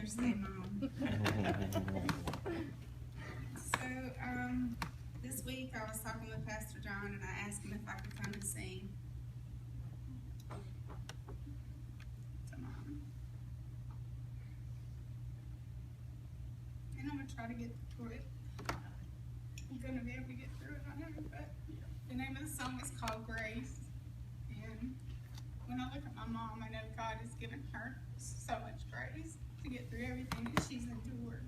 Mother's Day mom. So, this week I was talking with Pastor John and I asked him if I could come and sing to Mom. And I'm going to try to get through it. I'm going to be able to get through it, I know, but the name of the song is called Grace. And when I look at my mom, I know God has given her so much grace to get through everything that she's endured.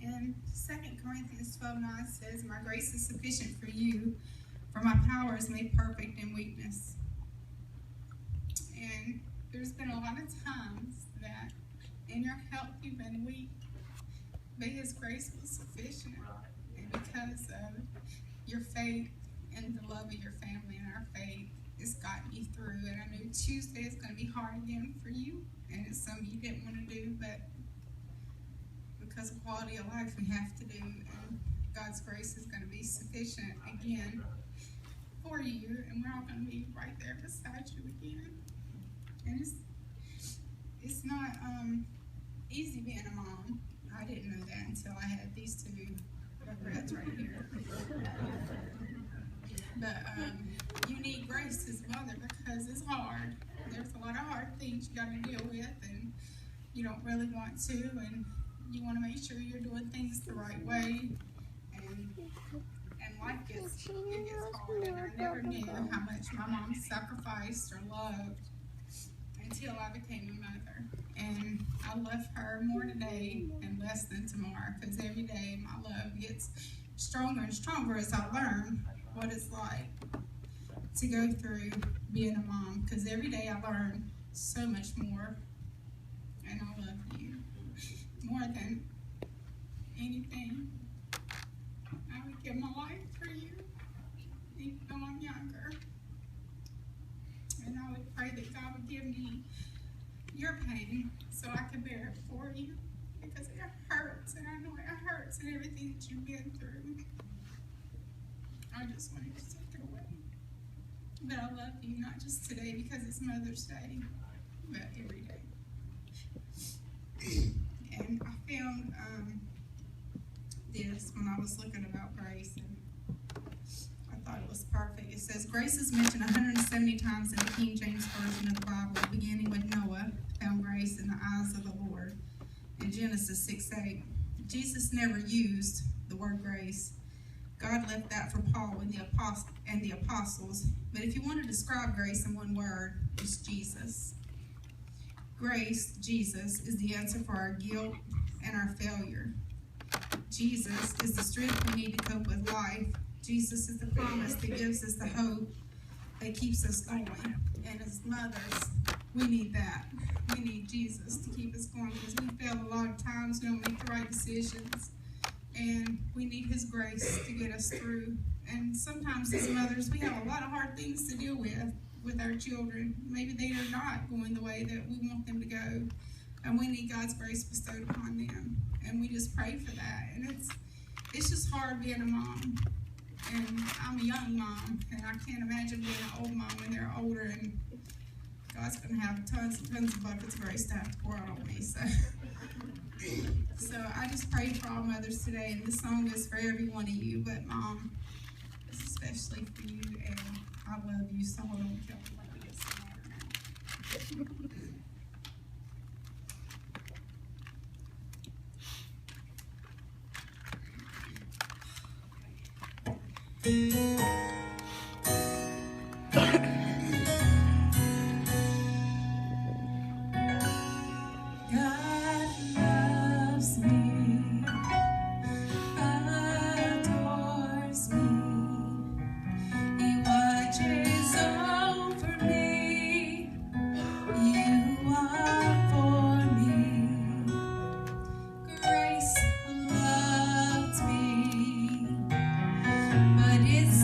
And 2 Corinthians 12:9 says, "My grace is sufficient for you, for my power is made perfect in weakness." And there's been a lot of times that in your health you've been weak, but His grace was sufficient. And because of your faith and the love of your family and our faith, it's gotten you through. And I know Tuesday is going to be hard again for you, and it's something you didn't want to do, but because of quality of life we have to do, and God's grace is going to be sufficient again for you, and we're all going to be right there beside you again. And it's not easy being a mom. I didn't know that until I had these two reds right here. But you need grace as a mother because it's hard. There's a lot of hard things you got to deal with, and you don't really want to, and you want to make sure you're doing things the right way. And life gets hard, and I never knew how much my mom sacrificed or loved until I became a mother. And I love her more today and less than tomorrow, because every day my love gets stronger and stronger as I learn what it's like to go through being a mom, because every day I learn so much more, and I love you more than anything. I would give my life for you, even though I'm younger. And I would pray that God would give me your pain so I could bear it for you, because it hurts, and I know it hurts, and everything that you've been through. I just wanted to take it away. But I love you, not just today because it's Mother's Day, but every day. And I found this when I was looking about grace, and I thought it was perfect. It says, grace is mentioned 170 times in the King James Version of the Bible, beginning with Noah, found grace in the eyes of the Lord in Genesis 6:8. Jesus never used the word grace. God left that for Paul and the apostles. But if you want to describe grace in one word, it's Jesus. Grace, Jesus, is the answer for our guilt and our failure. Jesus is the strength we need to cope with life. Jesus is the promise that gives us the hope that keeps us going. And as mothers, we need that. We need Jesus to keep us going, because we fail a lot of times. We don't make the right decisions. And we need His grace to get us through. And sometimes as mothers, we have a lot of hard things to deal with our children. Maybe they are not going the way that we want them to go. And we need God's grace bestowed upon them. And we just pray for that. And it's just hard being a mom. And I'm a young mom, and I can't imagine being an old mom when they're older, and God's going to have tons and tons of buckets of grace to have to pour out on me. So I just pray for all mothers today, and this song is for every one of you, but Mom, it's especially for you, and I love you, so hold on, y'all. Let me get some water now. But it's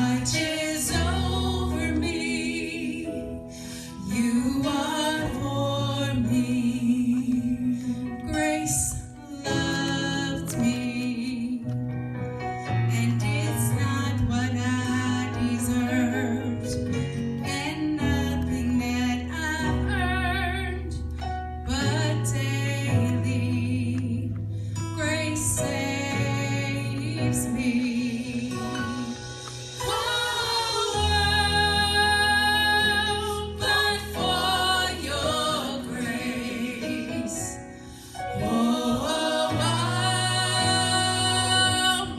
watches over me. You are for me. Grace loved me, and it's not what I deserved, and nothing that I've earned, but daily grace saves me. Oh, but for your grace. Oh,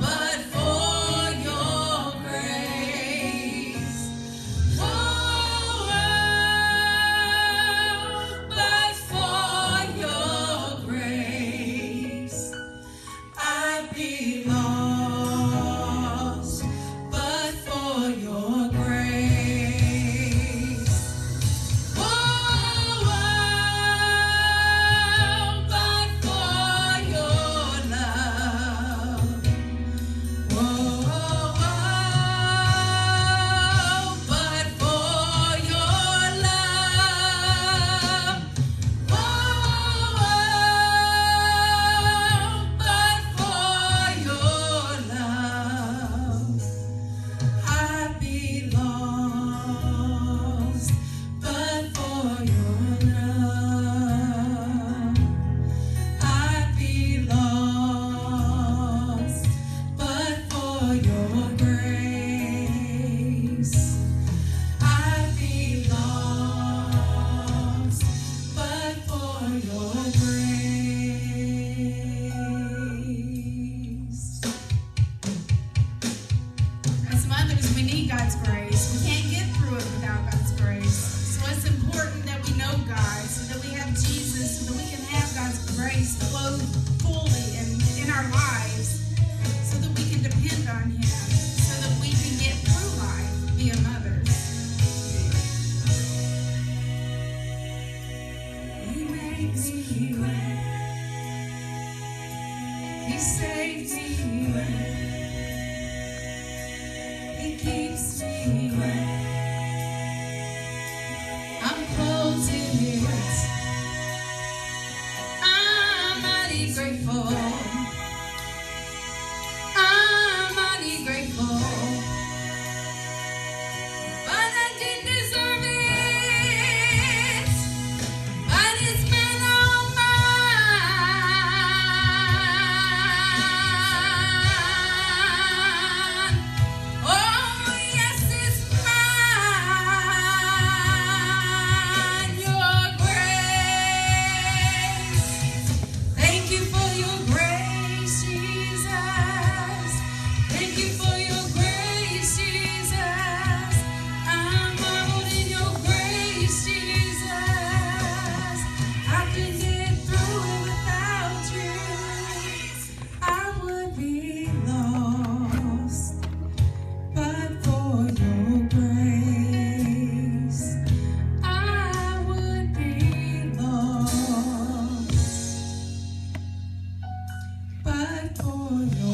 but for your grace. Oh, but for your grace. I'd be lost, but for your grace. Oh, but for your love. Oh, but for your love. But for your love, I'd be lost. But for your love, I'd be lost. But for your grace, I'd be lost. But for your grace. As mothers, we need God's grace. We can't get through it without God's grace. So it's important that we know God, so that we have Jesus, so that we can have God's grace flow fully in our lives, so that we can depend on Him, so that we can get through life via mothers. He makes me well. He saves me well. He keeps me well. I'm closing it. I'm mighty grateful. I'm mighty grateful. But I didn't deserve it. But it's been all mine. Oh, yes, it's mine. Your grace. Thank you for your grace, Jesus. Thank you for your grace, Jesus. I'm marveled in your grace, Jesus. I could get through it without you. I would be lost, but for your grace. I would be lost, but for your